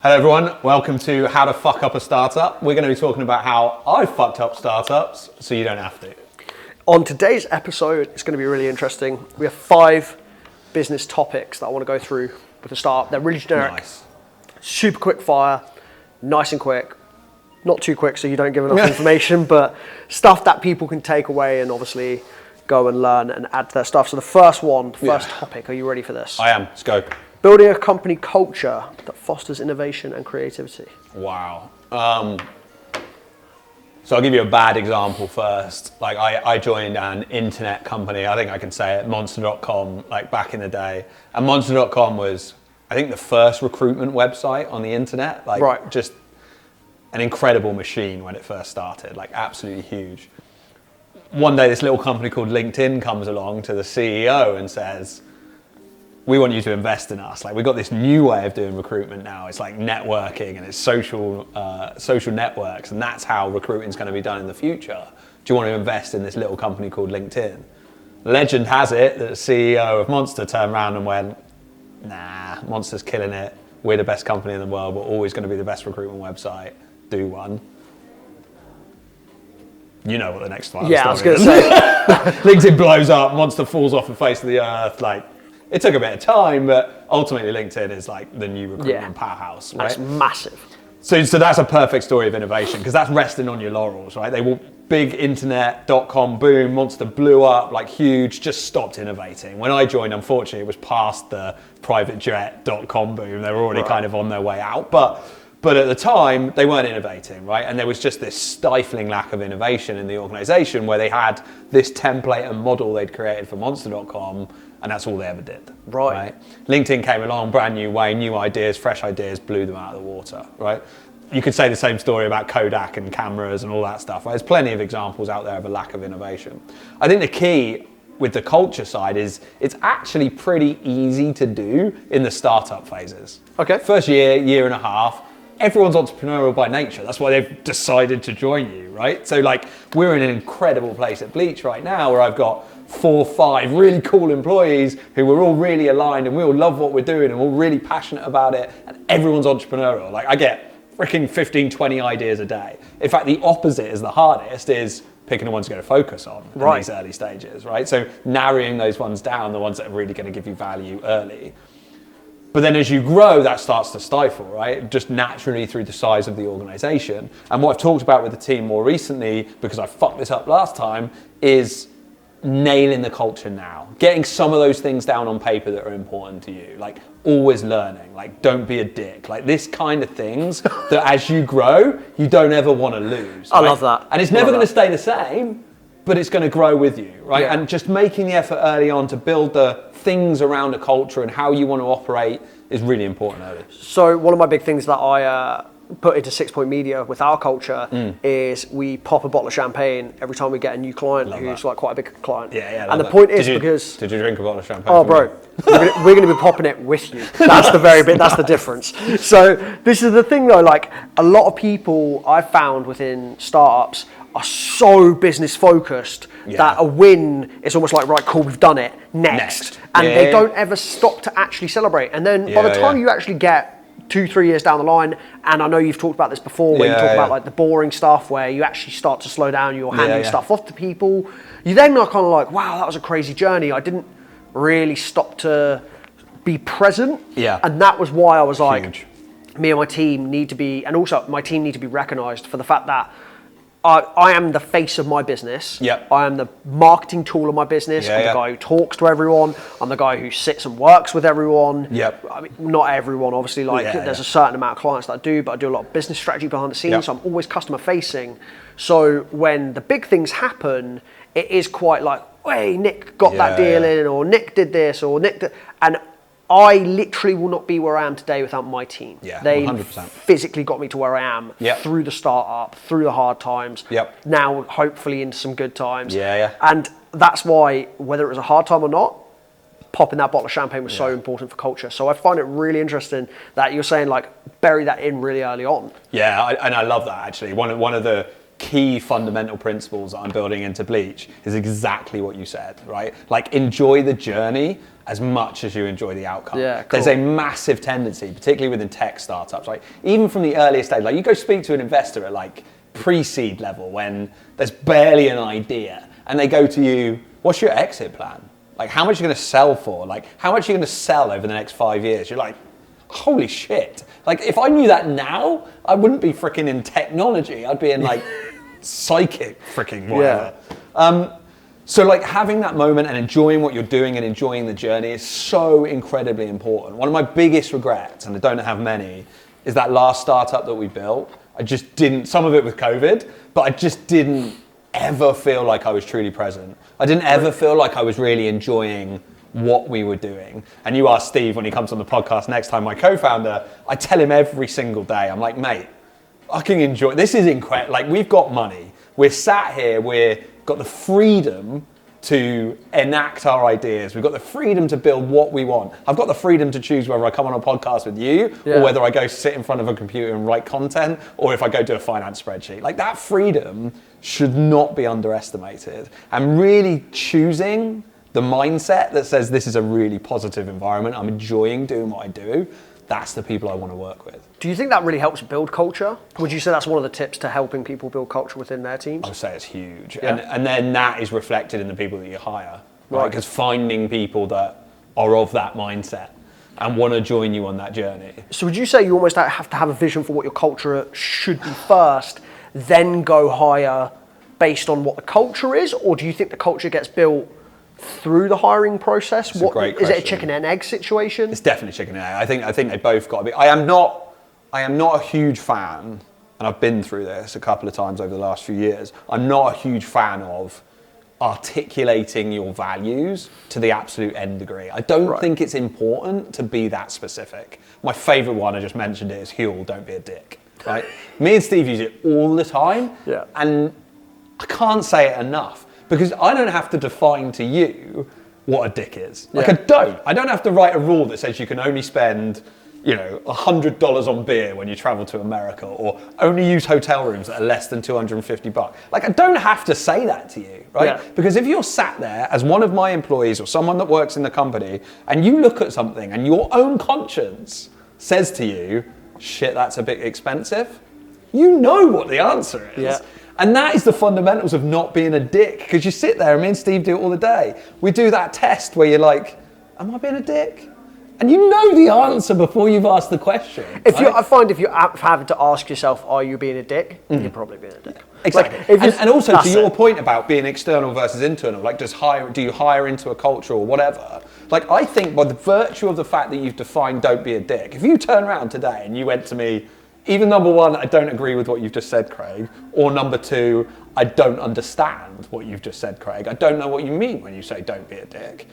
Hello everyone, welcome to How to Fuck Up a Startup. We're going to be talking about how I fucked up startups so you don't have to. On today's episode, it's going to be really interesting. We have 5 business topics that I want to go through with the startup. They're really generic, Nice. super quick fire, nice and quick. Not too quick so you don't give enough information, but stuff that people can take away and obviously go and learn and add to their stuff. So the first topic, are you ready for this? I am, let's go. Building a company culture that fosters innovation and creativity. Wow. So I'll give you a bad example first. Like I joined an internet company, I think I can say it, monster.com, like back in the day. And monster.com was, I think, the first recruitment website on the internet. Like Right. Just an incredible machine when it first started, like absolutely huge. One day this little company called LinkedIn comes along to the CEO and says, we want you to invest in us. Like, we've got this new way of doing recruitment now. It's like networking and it's social networks, and that's how recruiting is going to be done in the future. Do you want to invest in this little company called LinkedIn? Legend has it that the CEO of Monster turned around and went, nah, Monster's killing it. We're the best company in the world. We're always going to be the best recruitment website. Do one. You know what the next one is. Yeah, I was going to say. LinkedIn blows up, Monster falls off the face of the earth. Like, it took a bit of time, but ultimately LinkedIn is like the new recruitment powerhouse, right? That's massive. So that's a perfect story of innovation, because that's resting on your laurels, right? They were big internet.com boom, Monster blew up like huge, just stopped innovating. When I joined, unfortunately, it was past the private jet.com boom. They were already kind of on their way out, but at the time, they weren't innovating, right? And there was just this stifling lack of innovation in the organization where they had this template and model they'd created for monster.com, and that's all they ever did. Right. LinkedIn came along, brand new way, new ideas, fresh ideas, blew them out of the water, right? You could say the same story about Kodak and cameras and all that stuff, right? There's plenty of examples out there of a lack of innovation. I think the key with the culture side is it's actually pretty easy to do in the startup phases. Okay. First year and a half, everyone's entrepreneurial by nature. That's why they've decided to join you, right? So like, we're in an incredible place at Bleach right now where I've got 4 or 5 really cool employees who we're all really aligned and we all love what we're doing and we're all really passionate about it, and everyone's entrepreneurial. Like, I get freaking 15, 20 ideas a day. In fact, the opposite is the hardest, is picking the ones you're going to focus on in these early stages, right? So narrowing those ones down, the ones that are really going to give you value early. But then as you grow, that starts to stifle, right? Just naturally through the size of the organization. And what I've talked about with the team more recently, because I fucked this up last time, is nailing the culture now. Getting some of those things down on paper that are important to you. Like, always learning. Like, don't be a dick. Like, this kind of things that as you grow, you don't ever want to lose. I love that. And it's never going to stay the same, but it's going to grow with you, right? Yeah. And just making the effort early on to build the things around a culture and how you want to operate is really important early. So one of my big things that I put into 6 Point Media with our culture is we pop a bottle of champagne every time we get a new client who's like quite a big client. And the point is, because... Did you drink a bottle of champagne? Oh, bro, we're going to be popping it with you. That's the very bit, that's the difference. So this is the thing though, like, a lot of people I've found within startups are so business focused that a win is almost like, right, cool, we've done it, next. And they don't ever stop to actually celebrate. And then by the time you actually get 2-3 years down the line, and I know you've talked about this before, when you talk about like the boring stuff where you actually start to slow down, you're handing stuff off to people, you then are kind of like, wow, that was a crazy journey. I didn't really stop to be present. And that was why I was like, me and my team need to be, and also my team need to be recognized for the fact that I am the face of my business. I am the marketing tool of my business. I'm the guy who talks to everyone. I'm the guy who sits and works with everyone. I mean, not everyone, obviously. Like, there's a certain amount of clients that I do, but I do a lot of business strategy behind the scenes. So I'm always customer facing. So when the big things happen, it is quite like, hey, Nick got that deal in, or Nick did this, or Nick did, and I literally will not be where I am today without my team. They 100%. Physically got me to where I am through the startup, through the hard times, now hopefully into some good times. And that's why, whether it was a hard time or not, popping that bottle of champagne was so important for culture. So I find it really interesting that you're saying, like, bury that in really early on. And I love that, actually. One of the key fundamental principles that I'm building into Bleach is exactly what you said, right? Like, enjoy the journey as much as you enjoy the outcome. Yeah, cool. There's a massive tendency, particularly within tech startups, like even from the earliest stage, like you go speak to an investor at like pre-seed level when there's barely an idea, and they go to you, what's your exit plan? Like, how much are you going to sell for? Like, how much are you going to sell over the next 5 years? You're like, holy shit. Like, if I knew that now, I wouldn't be freaking in technology. I'd be in like psychic freaking whatever. Yeah. So like having that moment and enjoying what you're doing and enjoying the journey is so incredibly important. One of my biggest regrets, and I don't have many, is that last startup that we built. I just didn't, some of it with COVID, but I just didn't ever feel like I was truly present. I didn't ever feel like I was really enjoying what we were doing. And you ask Steve when he comes on the podcast next time, my co-founder, I tell him every single day, I'm like, mate, fucking enjoy, this is incredible. Like, we've got money. We're sat here, we've got the freedom to enact our ideas. We've got the freedom to build what we want. I've got the freedom to choose whether I come on a podcast with you or whether I go sit in front of a computer and write content, or if I go do a finance spreadsheet. Like, that freedom should not be underestimated. And really choosing the mindset that says this is a really positive environment, I'm enjoying doing what I do, that's the people I want to work with. Do you think that really helps build culture? Would you say that's one of the tips to helping people build culture within their teams? I would say it's huge. Yeah. And then that is reflected in the people that you hire. Right? Because finding people that are of that mindset and want to join you on that journey. So would you say you almost have to have a vision for what your culture should be first, then go hire based on what the culture is? Or do you think the culture gets built through the hiring process? It's a great question. Is it a chicken and egg situation? It's definitely chicken and egg. I think they both got to be. I am not a huge fan, and I've been through this a couple of times over the last few years. I'm not a huge fan of articulating your values to the absolute nth degree. I don't think it's important to be that specific. My favorite one, I just mentioned it, is Huel, don't be a dick. Right? Me and Steve use it all the time, and I can't say it enough. Because I don't have to define to you what a dick is. Like, I don't have to write a rule that says you can only spend, $100 on beer when you travel to America, or only use hotel rooms that are less than $250. Like, I don't have to say that to you, right? Yeah. Because if you're sat there as one of my employees or someone that works in the company, and you look at something and your own conscience says to you, shit, that's a bit expensive, you know what the answer is. Yeah. And that is the fundamentals of not being a dick. Because you sit there, and me and Steve do it all the day. We do that test where you're like, am I being a dick? And you know the answer before you've asked the question. I find if you're having to ask yourself, are you being a dick? You're probably being a dick. Exactly. Like, and also to your point about being external versus internal, like do you hire into a culture or whatever? Like, I think by the virtue of the fact that you've defined don't be a dick, if you turn around today and you went to me, either number one, I don't agree with what you've just said, Craig, or number two, I don't understand what you've just said, Craig. I don't know what you mean when you say don't be a dick.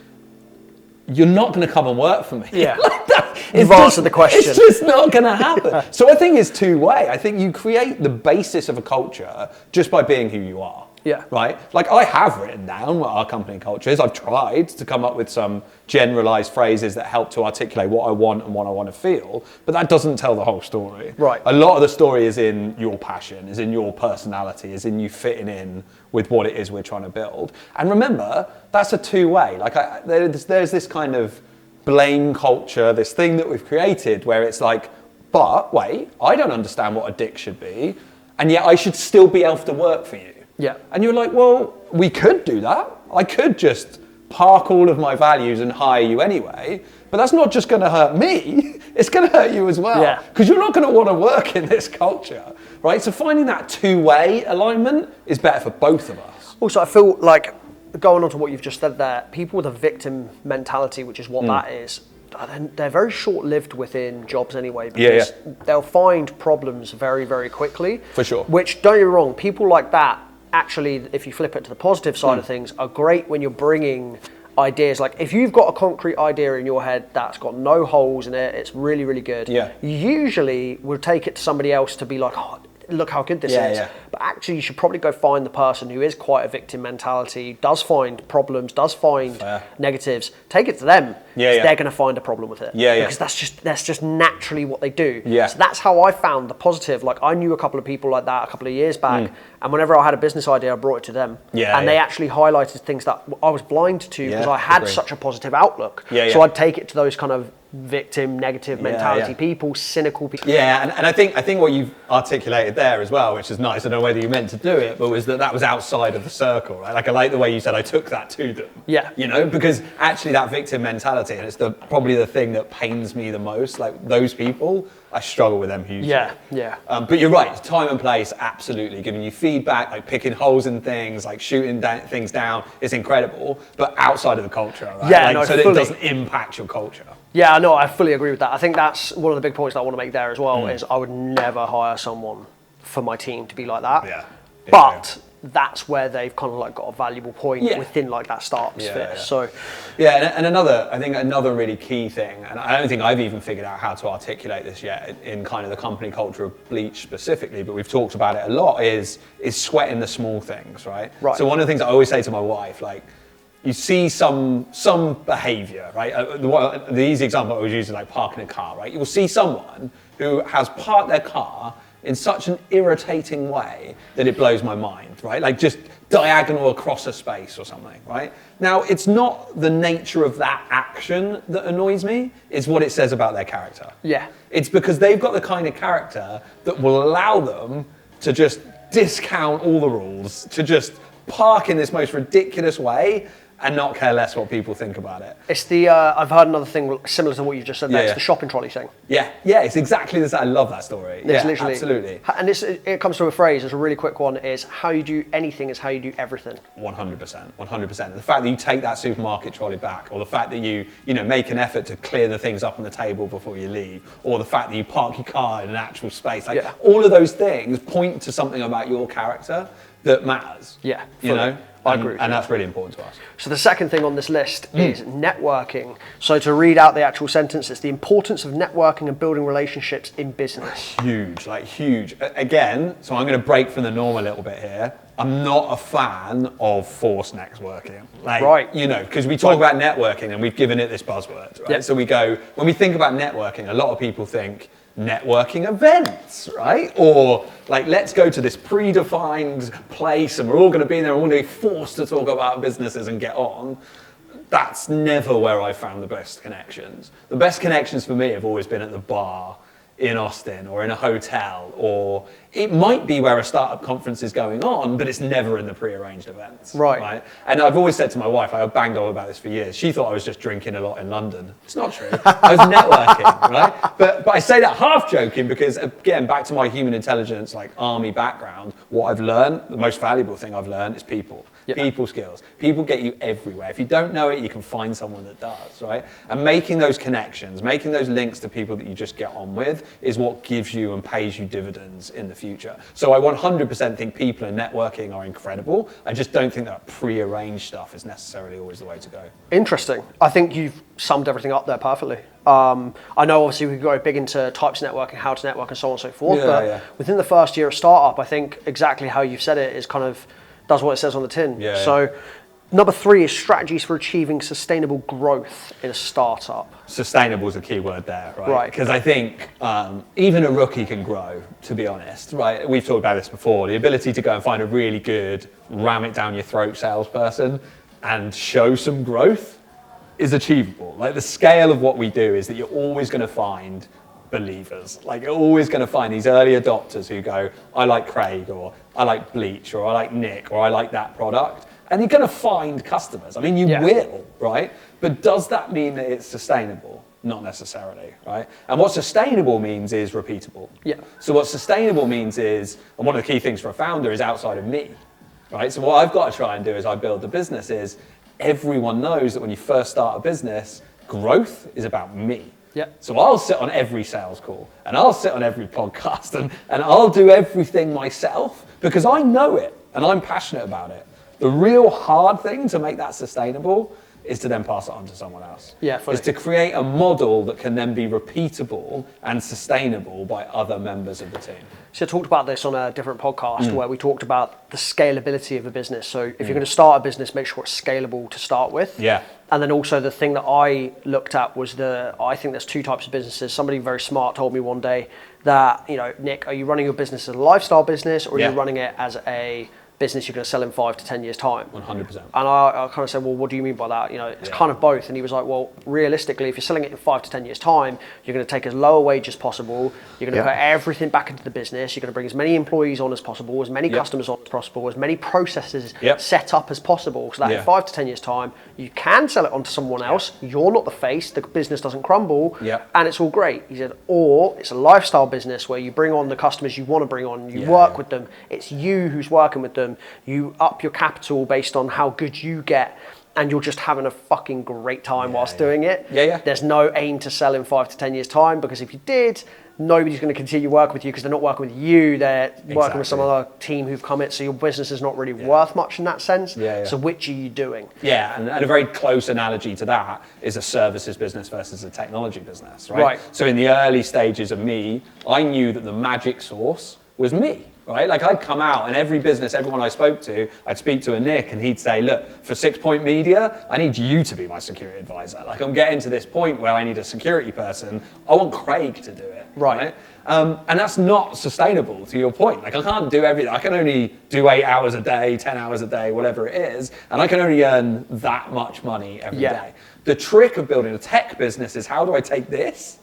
You're not going to come and work for me. Yeah. Like that. You've answered the question. It's just not going to happen. So I think it's two-way. I think you create the basis of a culture just by being who you are. Yeah. Right? Like, I have written down what our company culture is. I've tried to come up with some generalized phrases that help to articulate what I want and what I want to feel, but that doesn't tell the whole story. Right. A lot of the story is in your passion, is in your personality, is in you fitting in with what it is we're trying to build. And remember, that's a two-way. Like, there's this kind of blame culture, this thing that we've created where it's like, but wait, I don't understand what a dick should be, and yet I should still be able to work for you. Yeah. And you're like, well, we could do that. I could just park all of my values and hire you anyway, but that's not just going to hurt me, it's going to hurt you as well. Yeah. Because you're not going to want to work in this culture, right? So finding that two-way alignment is better for both of us. Also, I feel like, going on to what you've just said there, people with a victim mentality, which is what that is, they're very short-lived within jobs anyway, because they'll find problems very, very quickly. For sure. Which, don't get me wrong, people like that, actually, if you flip it to the positive side of things, are great when you're bringing ideas. Like, if you've got a concrete idea in your head that's got no holes in it, it's really, really good. Yeah. Usually, we'll take it to somebody else to be like, oh, look how good this Yeah, is. yeah. But actually, you should probably go find the person who is quite a victim mentality, does find problems, does find negatives. Take it to them. Yeah, yeah. They're going to find a problem with it. Yeah, yeah. Because that's just naturally what they do. Yeah. So that's how I found the positive. Like, I knew a couple of people like that a couple of years back, and whenever I had a business idea, I brought it to them. Yeah, and they actually highlighted things that I was blind to because I had such a positive outlook. Yeah, so yeah. I'd take it to those kind of victim, negative mentality people, cynical people. Yeah, and I think what you've articulated there as well, which is nice. I don't know whether you meant to do it, but was that was outside of the circle, right? Like, I like the way you said I took that to them. Yeah. You know, because actually that victim mentality, and it's probably the thing that pains me the most. Like, those people, I struggle with them hugely. Yeah. But you're right. Time and place, absolutely. Giving you feedback, like picking holes in things, like shooting things down, is incredible. But outside of the culture, right? Yeah, like, no, so that it fully. doesn't impact your culture. Yeah, no, I fully agree with that. I think that's one of the big points that I want to make there as well, is I would never hire someone for my team to be like that. Yeah. But that's where they've kind of like got a valuable point within like that startup sphere. Yeah. So and another really key thing, and I don't think I've even figured out how to articulate this yet in kind of the company culture of Bleach specifically, but we've talked about it a lot, is sweating the small things, right? So one of the things I always say to my wife, like, you see some behavior, right? The easy example I always use is like parking a car, right? You will see someone who has parked their car in such an irritating way that it blows my mind, right? Like, just diagonal across a space or something, right? Now, it's not the nature of that action that annoys me, it's what it says about their character. Yeah. It's because they've got the kind of character that will allow them to just discount all the rules, to just park in this most ridiculous way and not care less what people think about it. it's the, I've heard another thing similar to what you've just said there, it's the shopping trolley thing. Yeah, it's exactly this. I love that story. It's literally, absolutely. And it comes to a phrase, it's a really quick one, is how you do anything is how you do everything. 100%. The fact that you take that supermarket trolley back, or the fact that you make an effort to clear the things up on the table before you leave, or the fact that you park your car in an actual space, like all of those things point to something about your character that matters. Yeah, you know? I agree. And that's really important to us. So the second thing on this list is networking. So to read out the actual sentence, it's the importance of networking and building relationships in business. Huge. Again, so I'm going to break from the norm a little bit here. I'm not a fan of forced networking. Because we talk about networking and we've given it this buzzword, right? Yep. So when we think about networking, a lot of people think networking events, right? Or like, let's go to this predefined place and we're all going to be there and we're going to be forced to talk about businesses and get on. That's never where I found the best connections. The best connections for me have always been at the bar in Austin or in a hotel, or it might be where a startup conference is going on, but it's never in the pre-arranged events. Right? And I've always said to my wife, I banged on about this for years, she thought I was just drinking a lot in London. It's not true. I was networking, right? But I say that half joking because, again, back to my human intelligence, like army background, what I've learned, the most valuable thing I've learned is people. Yep. People skills. People get you everywhere. If you don't know it, you can find someone that does, right? And making those connections, making those links to people that you just get on with is what gives you and pays you dividends in the future. So I 100% think people and networking are incredible. I just don't think that pre-arranged stuff is necessarily always the way to go. Interesting. I think you've summed everything up there perfectly. I know obviously we go big into types of networking, how to network and so on and so forth, within the first year of startup, I think exactly how you've said it is kind of does what it says on the tin. So number 3 is strategies for achieving sustainable growth in a startup. Sustainable is a key word there, right? Because I think even a rookie can grow, to be honest, right? We've talked about this before. The ability to go and find a really good, ram it down your throat salesperson and show some growth is achievable. Like, the scale of what we do is that you're always going to find believers. Like, you're always going to find these early adopters who go, I like Craig, or I like Bleach, or I like Nick, or I like that product. And you're going to find customers. I mean, you will, right? But does that mean that it's sustainable? Not necessarily, right? And what sustainable means is repeatable. So what sustainable means is, and one of the key things for a founder is outside of me, right? So what I've got to try and do as I build the business is, everyone knows that when you first start a business, growth is about me. So I'll sit on every sales call and I'll sit on every podcast and I'll do everything myself because I know it and I'm passionate about it. The real hard thing to make that sustainable is to then pass it on to someone else. Yeah, fully. Is to create a model that can then be repeatable and sustainable by other members of the team. So I talked about this on a different podcast where we talked about the scalability of a business. So if you're going to start a business, make sure it's scalable to start with. Yeah. And then also the thing that I looked at was I think there's two types of businesses. Somebody very smart told me one day that, Nick, are you running your business as a lifestyle business, or are you running it as a business you're going to sell in 5 to 10 years time? 100%. And I kind of said, well, what do you mean by that? It's kind of both. And he was like, well, realistically, if you're selling it in 5 to 10 years time, you're going to take as low a wage as possible. You're going to put everything back into the business. You're going to bring as many employees on as possible, as many customers on as possible, as many processes set up as possible, so that in 5 to 10 years time, you can sell it on to someone else. You're not the face. The business doesn't crumble. And it's all great. He said, or it's a lifestyle business where you bring on the customers you want to bring on. You work with them. It's you who's working with them. You up your capital based on how good you get, and you're just having a fucking great time whilst doing it. There's no aim to sell in 5 to 10 years time, because if you did, nobody's going to continue working with you, because they're not working with you, they're working with some other team who've come in, so your business is not really worth much in that sense. So which are you doing? And a very close analogy to that is a services business versus a technology business, right? So in the early stages of me, I knew that the magic sauce was me. Right? Like I'd come out and every business, everyone I spoke to, I'd speak to a Nick and he'd say, look, for 6 Point Media, I need you to be my security advisor. Like I'm getting to this point where I need a security person. I want Craig to do it. Right? And that's not sustainable, to your point. Like I can't do everything. I can only do 8 hours a day, 10 hours a day, whatever it is. And I can only earn that much money every day. The trick of building a tech business is, how do I take this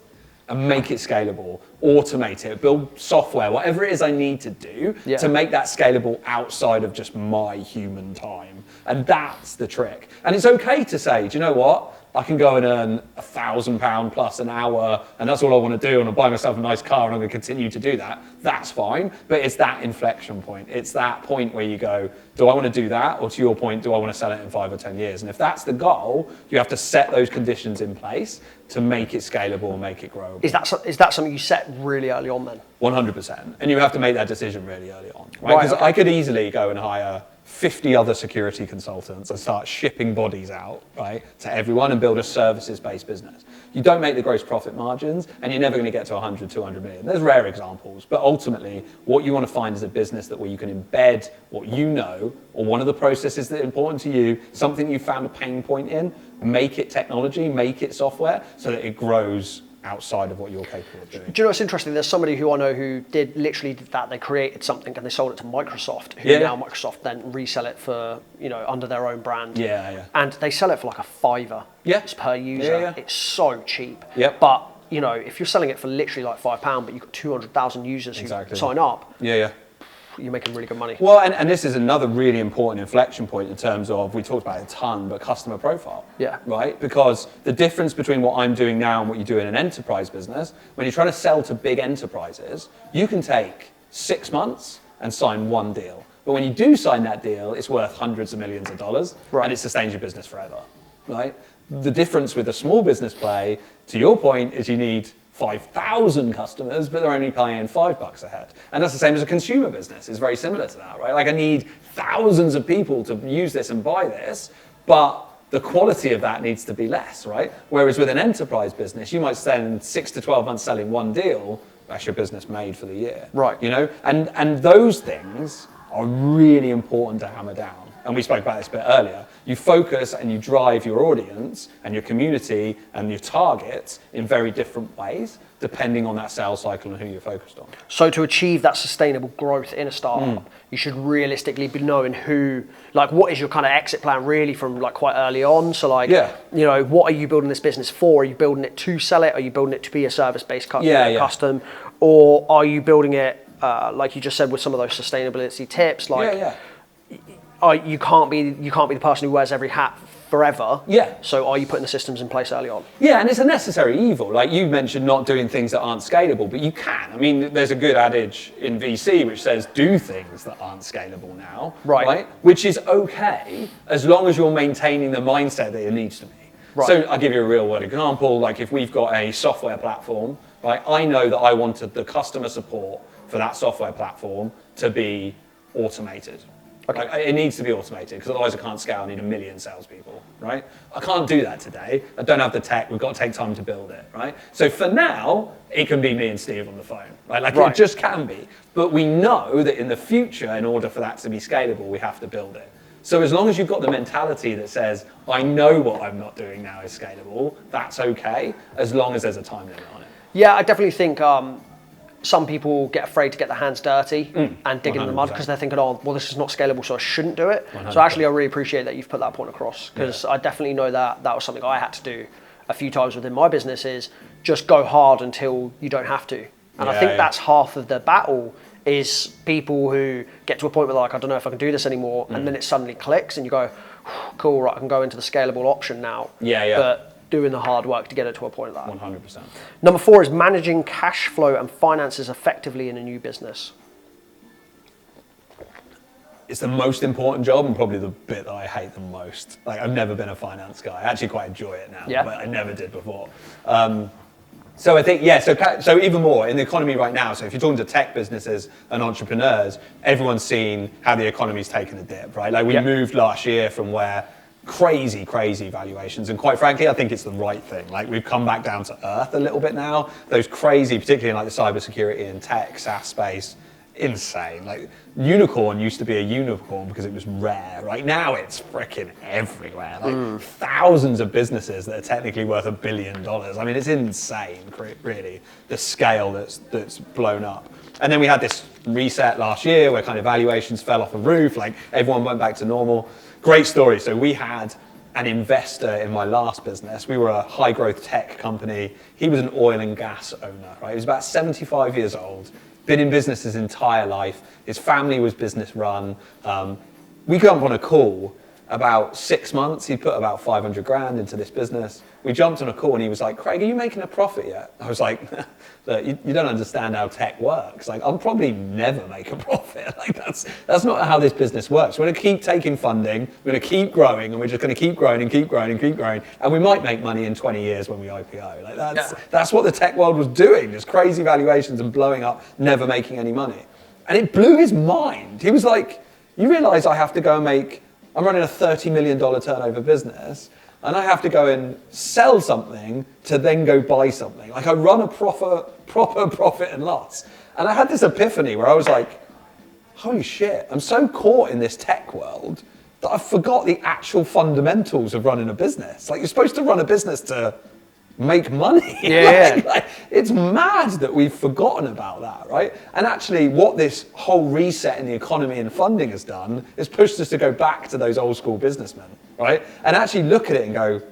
and make it scalable, automate it, build software, whatever it is I need to do to make that scalable outside of just my human time. And that's the trick. And it's okay to say, do you know what? I can go and earn £1,000 plus an hour, and that's all I want to do, and I'll buy myself a nice car, and I'm going to continue to do that. That's fine, but it's that inflection point. It's that point where you go, do I want to do that? Or to your point, do I want to sell it in 5 or 10 years? And if that's the goal, you have to set those conditions in place to make it scalable and make it grow. Is that something you set really early on then? 100%. And you have to make that decision really early on. Right? Because I could easily go and hire 50 other security consultants and start shipping bodies out, right, to everyone and build a services-based business. You don't make the gross profit margins, and you're never going to get to 100, 200 million. There's rare examples, but ultimately, what you want to find is a business where you can embed what you know, or one of the processes that are important to you, something you found a pain point in, make it technology, make it software, so that it grows outside of what you're capable of doing. Do you know what's interesting? There's somebody who I know who literally did that. They created something and they sold it to Microsoft, who now Microsoft then resell it for, under their own brand. And they sell it for like $5 per user. It's so cheap. But, if you're selling it for literally like £5, but you've got 200,000 users who sign up. You're making really good money. Well, and this is another really important inflection point in terms of, we talked about it a ton, but customer profile. Right? Because the difference between what I'm doing now and what you do in an enterprise business, when you're trying to sell to big enterprises, you can take 6 months and sign one deal. But when you do sign that deal, it's worth hundreds of millions of dollars, and it sustains your business forever. Right? The difference with a small business play, to your point, is you need 5,000 customers, but they're only paying $5 a head. And that's the same as a consumer business. It's very similar to that, right? Like I need thousands of people to use this and buy this, but the quality of that needs to be less, right? Whereas with an enterprise business, you might spend 6 to 12 months selling one deal, that's your business made for the year. Right. And those things are really important to hammer down. And we spoke about this a bit earlier. You focus and you drive your audience and your community and your targets in very different ways, depending on that sales cycle and who you're focused on. So to achieve that sustainable growth in a startup, you should realistically be knowing what is your kind of exit plan really from like quite early on. So what are you building this business for? Are you building it to sell it? Are you building it to be a service-based custom? Or are you building it, like you just said, with some of those sustainability tips, you can't be the person who wears every hat forever. So are you putting the systems in place early on? And it's a necessary evil. Like you mentioned, not doing things that aren't scalable, but you can. I mean, there's a good adage in VC which says do things that aren't scalable now. Right? Which is okay as long as you're maintaining the mindset that it needs to be. So I'll give you a real world example. Like if we've got a software platform, right? I know that I wanted the customer support for that software platform to be automated. Okay. Like, it needs to be automated because otherwise I can't scale. I need 1 million salespeople, right? I can't do that today. I don't have the tech. We've got to take time to build it, right? So for now, it can be me and Steve on the phone, right? Like it just can be. But we know that in the future, in order for that to be scalable, we have to build it. So as long as you've got the mentality that says, I know what I'm not doing now is scalable, that's okay, as long as there's a time limit on it. Yeah, I definitely think some people get afraid to get their hands dirty and dig in the mud 100%. because they're thinking, oh, well, this is not scalable, so I shouldn't do it. 100%. So actually, I really appreciate that you've put that point across because I definitely know that was something I had to do a few times within my business is just go hard until you don't have to. And I think that's half of the battle is people who get to a point where they're like, I don't know if I can do this anymore. And then it suddenly clicks and you go, cool, right, I can go into the scalable option now. But doing the hard work to get it to a point like that. 100%. Number 4 is managing cash flow and finances effectively in a new business. It's the most important job and probably the bit that I hate the most. Like I've never been a finance guy. I actually quite enjoy it now, but I never did before. So I think, so even more in the economy right now, so if you're talking to tech businesses and entrepreneurs, everyone's seen how the economy's taken a dip, right? Like we moved last year from where crazy valuations, and quite frankly I think it's the right thing. Like we've come back down to earth a little bit now. Those crazy, particularly in like the cybersecurity and tech SaaS space, insane. Like unicorn used to be a unicorn because it was rare. Right now it's freaking everywhere. Like thousands of businesses that are technically worth $1 billion. I mean, it's insane, really, the scale that's blown up. And then we had this reset last year where kind of valuations fell off the roof. Like everyone went back to normal. Great story. So we had an investor in my last business. We were a high growth tech company. He was an oil and gas owner, right? He was about 75 years old, been in business his entire life. His family was business run. We jumped on a call about 6 months. He put about 500 grand into this business. We jumped on a call and he was like, Craig, are you making a profit yet? I was like, look, you don't understand how tech works. Like, I'll probably never make a profit. Like, that's not how this business works. We're going to keep taking funding. We're going to keep growing, and we're just going to keep growing and keep growing and keep growing. And we might make money in 20 years when we IPO. Like, that's what the tech world was doing. Just crazy valuations and blowing up, never making any money. And it blew his mind. He was like, you realize I have to go and I'm running a $30 million turnover business, and I have to go and sell something to then go buy something. Like I run a proper profit and loss. And I had this epiphany where I was like, holy shit, I'm so caught in this tech world that I forgot the actual fundamentals of running a business. Like you're supposed to run a business to make money. Like, it's mad that we've forgotten about that, right? And actually what this whole reset in the economy and funding has done is pushed us to go back to those old school businessmen, right? And actually look at it and go, do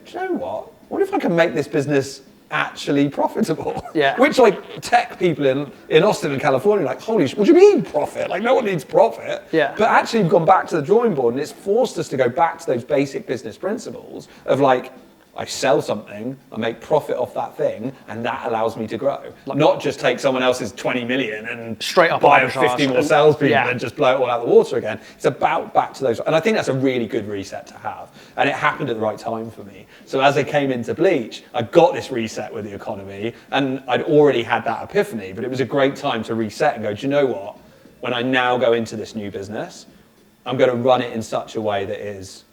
you know what if I can make this business actually profitable? Which like tech people in Austin and California are like, holy shit, what do you mean profit? Like no one needs profit. But actually we've gone back to the drawing board and it's forced us to go back to those basic business principles of like, I sell something, I make profit off that thing, and that allows me to grow. Not just take someone else's 20 million and straight up buy 50 more salespeople and just blow it all out of the water again. It's about back to those. And I think that's a really good reset to have. And it happened at the right time for me. So as I came into Bleach, I got this reset with the economy, and I'd already had that epiphany, but it was a great time to reset and go, do you know what? When I now go into this new business, I'm going to run it in such a way that is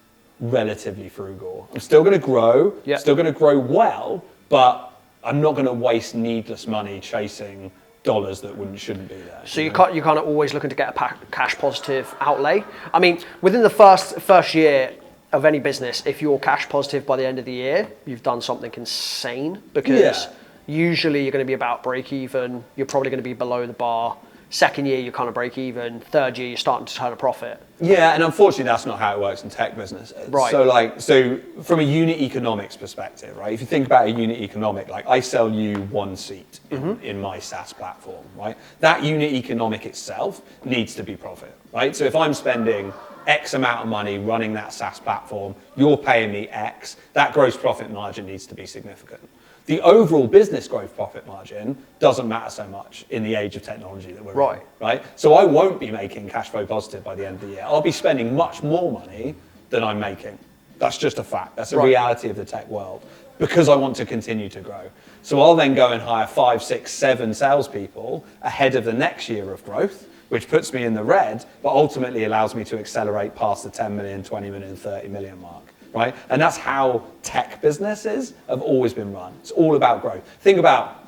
relatively frugal. I'm still going to grow, still going to grow well, but I'm not going to waste needless money chasing dollars that shouldn't be there. So you're kind of always looking to get a cash positive outlay. I mean, within the first year of any business, if you're cash positive by the end of the year, you've done something insane because usually you're going to be about break even. You're probably going to be below the bar. Second year, you kind of break even. Third year, you're starting to turn a profit. Yeah, and unfortunately, that's not how it works in tech business. Right. So from a unit economics perspective, right? If you think about a unit economic, like I sell you one seat in my SaaS platform, right? That unit economic itself needs to be profit, right? So if I'm spending X amount of money running that SaaS platform, you're paying me X, that gross profit margin needs to be significant. The overall business growth profit margin doesn't matter so much in the age of technology that we're in, right? So I won't be making cash flow positive by the end of the year. I'll be spending much more money than I'm making. That's just a fact. That's a reality of the tech world because I want to continue to grow. So I'll then go and hire 5, 6, 7 salespeople ahead of the next year of growth which puts me in the red, but ultimately allows me to accelerate past the 10 million, 20 million, 30 million mark, right? And that's how tech businesses have always been run. It's all about growth. Think about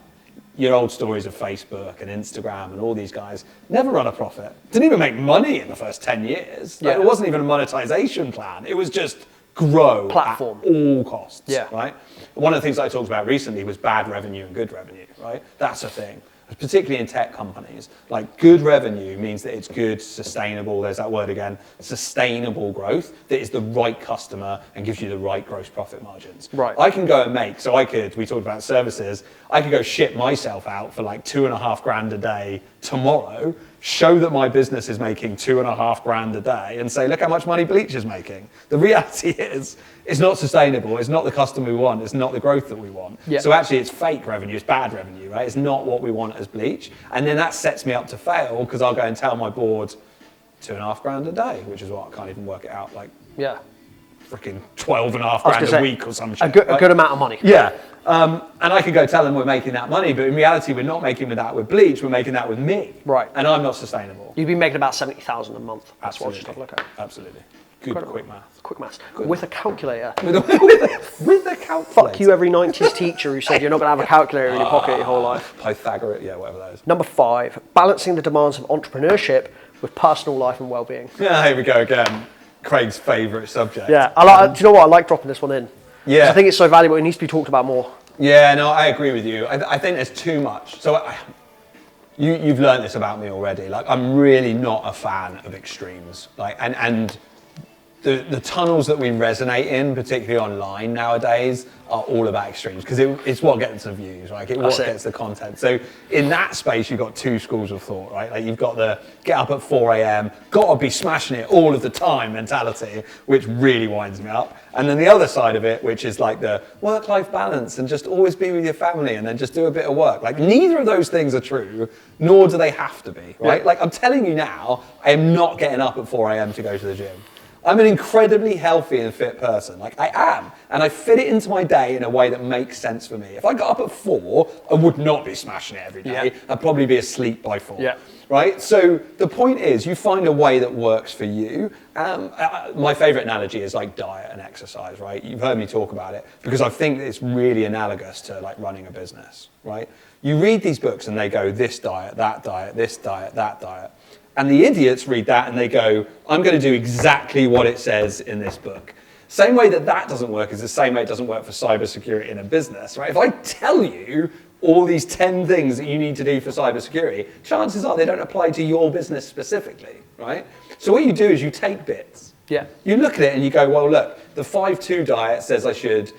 your old stories of Facebook and Instagram and all these guys. Never run a profit. Didn't even make money in the first 10 years. Like, it wasn't even a monetization plan. It was just grow Platform. at all costs, Yeah. right? One of the things I talked about recently was bad revenue and good revenue, right? That's a thing. Particularly in tech companies, like good revenue means that it's good, sustainable, there's that word again, sustainable growth that is the right customer and gives you the right gross profit margins. Right. I can go and make, we talked about services, I could go ship myself out for like $2,500 a day tomorrow, show that my business is making $2,500 a day and say, look how much money Bleach is making. The reality is, it's not sustainable, it's not the customer we want, it's not the growth that we want. Yeah. So actually it's fake revenue, it's bad revenue, right? It's not what we want as Bleach. And then that sets me up to fail because I'll go and tell my board $2,500 a day, which is what I can't even work it out, like freaking 12,500 grand a week or some shit. A good amount of money. Yeah. And I could go tell them we're making that money, but in reality, we're not making that with Bleach, we're making that with me. Right. And I'm not sustainable. You'd be making about 70,000 a month. That's Absolutely. what I just have a look at. Absolutely. Good, quick math. Quick maths. With a calculator. With a calculator. Fuck you, every 90s teacher who said you're not going to have a calculator in your pocket your whole life. Pythagoras, yeah, whatever that is. Number 5, balancing the demands of entrepreneurship with personal life and well-being. Yeah, here we go again. Craig's favourite subject. Yeah, do you know what? I like dropping this one in. Yeah. I think it's so valuable. It needs to be talked about more. Yeah, no, I agree with you. I think there's too much. So you've learned this about me already. Like, I'm really not a fan of extremes. Like, and the tunnels that we resonate in, particularly online nowadays, are all about extremes because it's what gets the views, right? It's what gets the content. So in that space, you've got two schools of thought, right? Like, you've got the get up at 4 a.m., gotta be smashing it all of the time mentality, which really winds me up. And then the other side of it, which is like the work-life balance and just always be with your family and then just do a bit of work. Like, neither of those things are true, nor do they have to be, right? Yeah. Like, I'm telling you now, I am not getting up at 4 a.m. to go to the gym. I'm an incredibly healthy and fit person. Like, I am. And I fit it into my day in a way that makes sense for me. If I got up at 4, I would not be smashing it every day. Yeah. I'd probably be asleep by 4. Yeah. Right? So the point is, you find a way that works for you. My favorite analogy is like diet and exercise, right? You've heard me talk about it because I think it's really analogous to like running a business, right? You read these books and they go, this diet, this diet, that diet. And the idiots read that and they go, I'm going to do exactly what it says in this book. Same way that doesn't work is the same way it doesn't work for cybersecurity in a business, right? If I tell you all these 10 things that you need to do for cybersecurity, chances are they don't apply to your business specifically, right? So what you do is you take bits. Yeah. You look at it and you go, well, look, the 5-2 diet says I should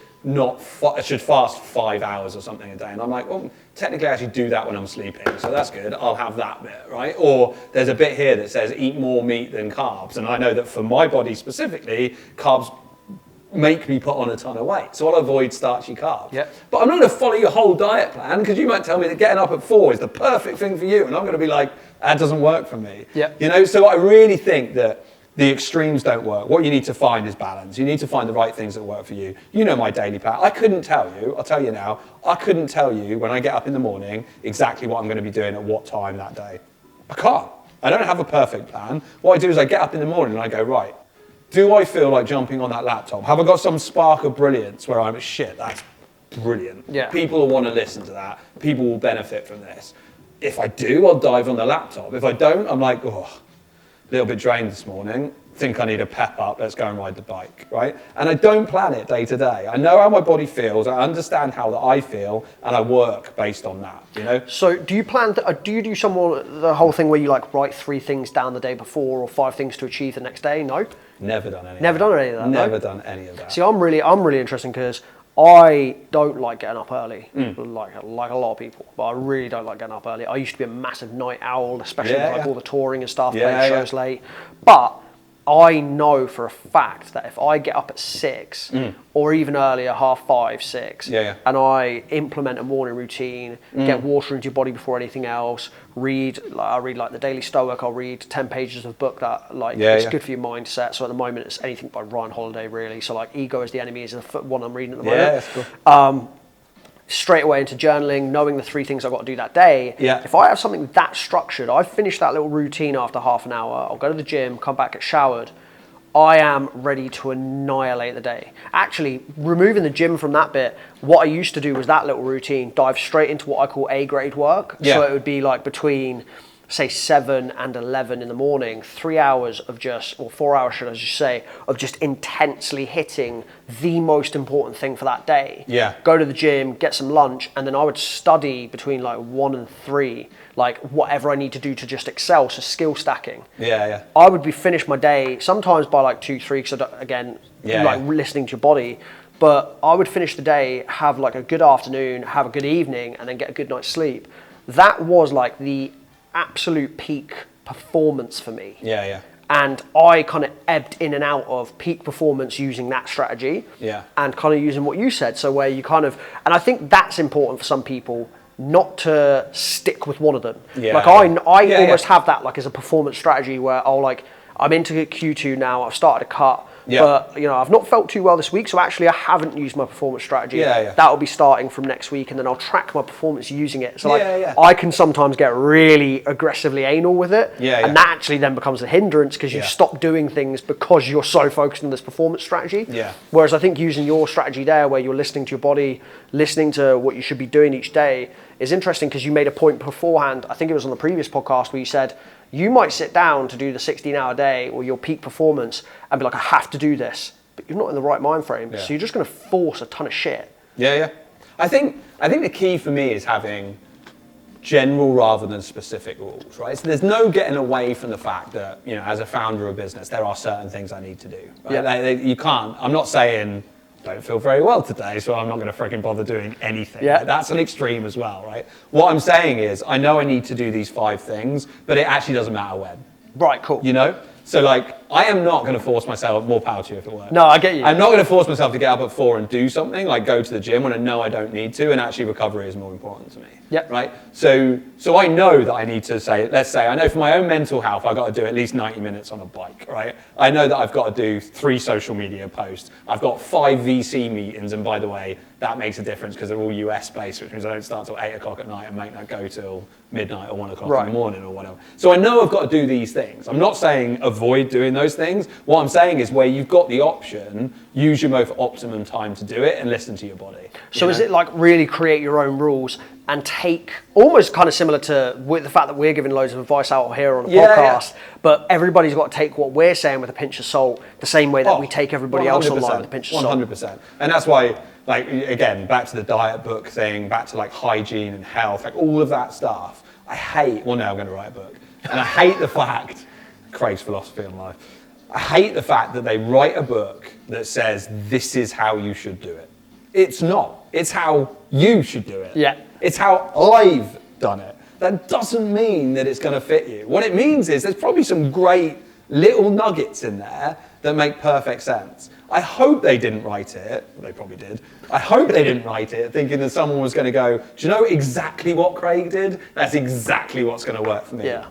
fast 5 hours or something a day. And I'm like, well, technically I actually do that when I'm sleeping, so that's good. I'll have that bit, right? Or there's a bit here that says eat more meat than carbs. And I know that for my body specifically, carbs make me put on a ton of weight. So I'll avoid starchy carbs. Yeah. But I'm not going to follow your whole diet plan because you might tell me that getting up at 4 is the perfect thing for you. And I'm going to be like, that doesn't work for me. Yeah. You know, so I really think that the extremes don't work. What you need to find is balance. You need to find the right things that work for you. You know my daily plan. I couldn't tell you, I'll tell you now, I couldn't tell you when I get up in the morning exactly what I'm going to be doing at what time that day. I can't. I don't have a perfect plan. What I do is I get up in the morning and I go, right, do I feel like jumping on that laptop? Have I got some spark of brilliance where I'm, shit, that's brilliant. Yeah. People will want to listen to that. People will benefit from this. If I do, I'll dive on the laptop. If I don't, I'm like, oh, a little bit drained this morning. Think I need a pep up. Let's go and ride the bike, right? And I don't plan it day to day. I know how my body feels. I understand how that I feel, and I work based on that. You know. So, do you plan? Do you do the whole thing where you like write 3 things down the day before or 5 things to achieve the next day? No. Never done any. Never done any of that. Never done any of that. See, I'm really interested because I don't like getting up early, like a lot of people, but I really don't like getting up early. I used to be a massive night owl, especially with all the touring and stuff, playing shows late. But I know for a fact that if I get up at 6 or even earlier, 5:30, 6, and I implement a morning routine, get water into your body before anything else, I read like the Daily Stoic, I'll read 10 pages of a book that like it's good for your mindset. So at the moment it's anything by Ryan Holiday really. So like Ego is the Enemy is the one I'm reading at the moment. Yeah, that's cool. straight away into journaling, knowing the 3 things I've got to do that day. Yeah. If I have something that structured, I finish that little routine after half an hour, I'll go to the gym, come back, get showered, I am ready to annihilate the day. Actually, removing the gym from that bit, what I used to do was that little routine, dive straight into what I call A-grade work. Yeah. So it would be like between, say, 7 and 11 in the morning, 3 hours of just, or 4 hours should I just say, of just intensely hitting the most important thing for that day. Yeah. Go to the gym, get some lunch, and then I would study between like 1 and 3, like whatever I need to do to just excel, so skill stacking. Yeah. I would be finished my day sometimes by like 2, 3, because again, listening to your body. But I would finish the day, have like a good afternoon, have a good evening, and then get a good night's sleep. That was like the absolute peak performance for me. Yeah. And I kind of ebbed in and out of peak performance using that strategy. Yeah. And kind of using what you said. So where you kind of, and I think that's important for some people, not to stick with one of them. Yeah. Like I almost have that like as a performance strategy where I'm into Q2 now, I've started a cut. Yeah. But I've not felt too well this week, so actually I haven't used my performance strategy. Yeah. That will be starting from next week, and then I'll track my performance using it. So Yeah. I can sometimes get really aggressively anal with it, Yeah. and that actually then becomes a hindrance because you stop doing things because you're so focused on this performance strategy. Yeah. Whereas I think using your strategy there, where you're listening to your body, listening to what you should be doing each day, is interesting because you made a point beforehand. I think it was on the previous podcast where you said, you might sit down to do the 16-hour day or your peak performance and be like, I have to do this, but you're not in the right mind frame, so you're just going to force a ton of shit. Yeah. I think the key for me is having general rather than specific rules, right? So there's no getting away from the fact that, as a founder of a business, there are certain things I need to do. Right? Yeah. You can't. I'm not saying don't feel very well today, so I'm not going to freaking bother doing anything. Yeah. Right? That's an extreme as well, right? What I'm saying is, I know I need to do these 5 things, but it actually doesn't matter when. Right, cool. So like, I am not going to force myself, more power to you if it works. No, I get you. I'm not going to force myself to get up at 4 and do something, like go to the gym when I know I don't need to, and actually recovery is more important to me. Yep. Right? So I know that I need to let's say, I know for my own mental health, I've got to do at least 90 minutes on a bike, right? I know that I've got to do 3 social media posts. I've got 5 VC meetings, and by the way, that makes a difference because they're all US based, which means I don't start till 8 o'clock at night and make that go till midnight or 1 o'clock in the morning or whatever. So I know I've got to do these things. I'm not saying avoid doing those things. What I'm saying is where you've got the option, use your most optimum time to do it and listen to your body. So is it like really create your own rules and take, almost kind of similar to with the fact that we're giving loads of advice out here on a podcast, but everybody's got to take what we're saying with a pinch of salt, the same way that we take everybody else online with a pinch of salt. 100%. And that's why, like, again, back to the diet book thing, back to like hygiene and health, like all of that stuff. I'm going to write a book. And I hate the fact, Craig's philosophy on life, I hate the fact that they write a book that says this is how you should do it. It's not. It's how you should do it. Yeah. It's how I've done it. That doesn't mean that it's going to fit you. What it means is there's probably some great little nuggets in there that make perfect sense. I hope they didn't write it. They probably did. I hope they didn't write it thinking that someone was going to go, do you know exactly what Craig did? That's exactly what's going to work for me. Yeah.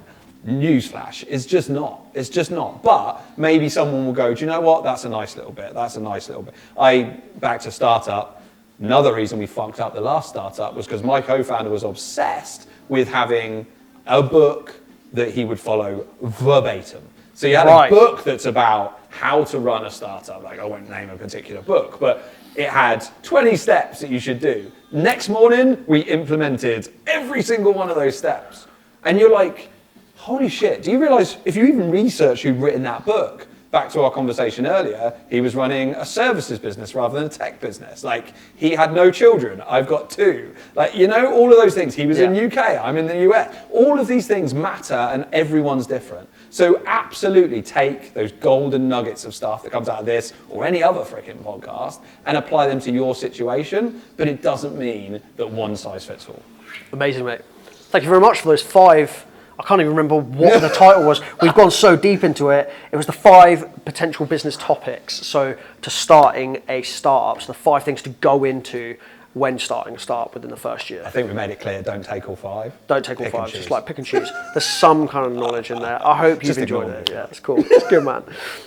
Newsflash, it's just not. It's just not. But maybe someone will go, do you know what? That's a nice little bit. That's a nice little bit. Back to startup. Another reason we fucked up the last startup was because my co-founder was obsessed with having a book that he would follow verbatim. So you had a book that's about how to run a startup. Like, I won't name a particular book, but it had 20 steps that you should do. Next morning, we implemented every single one of those steps. And you're like, holy shit, do you realize if you even research who'd written that book, back to our conversation earlier, he was running a services business rather than a tech business. Like, he had no children, I've got 2. Like, all of those things. He was in UK, I'm in the US. All of these things matter and everyone's different. So absolutely take those golden nuggets of stuff that comes out of this or any other freaking podcast and apply them to your situation, but it doesn't mean that one size fits all. Amazing, mate. Thank you very much for those 5. I can't even remember what the title was. We've gone so deep into it. It was the 5 potential business topics. So to starting a startup, so the 5 things to go into when starting a startup within the first year. I think we made it clear, don't take all 5. Don't take all 5, just like pick and choose. There's some kind of knowledge in there. I hope you've enjoyed it. Yeah, it's cool. It's good, man.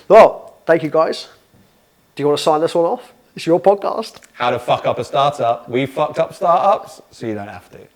Well, thank you guys. Do you want to sign this one off? It's your podcast. How to fuck up a startup. We fucked up startups, so you don't have to.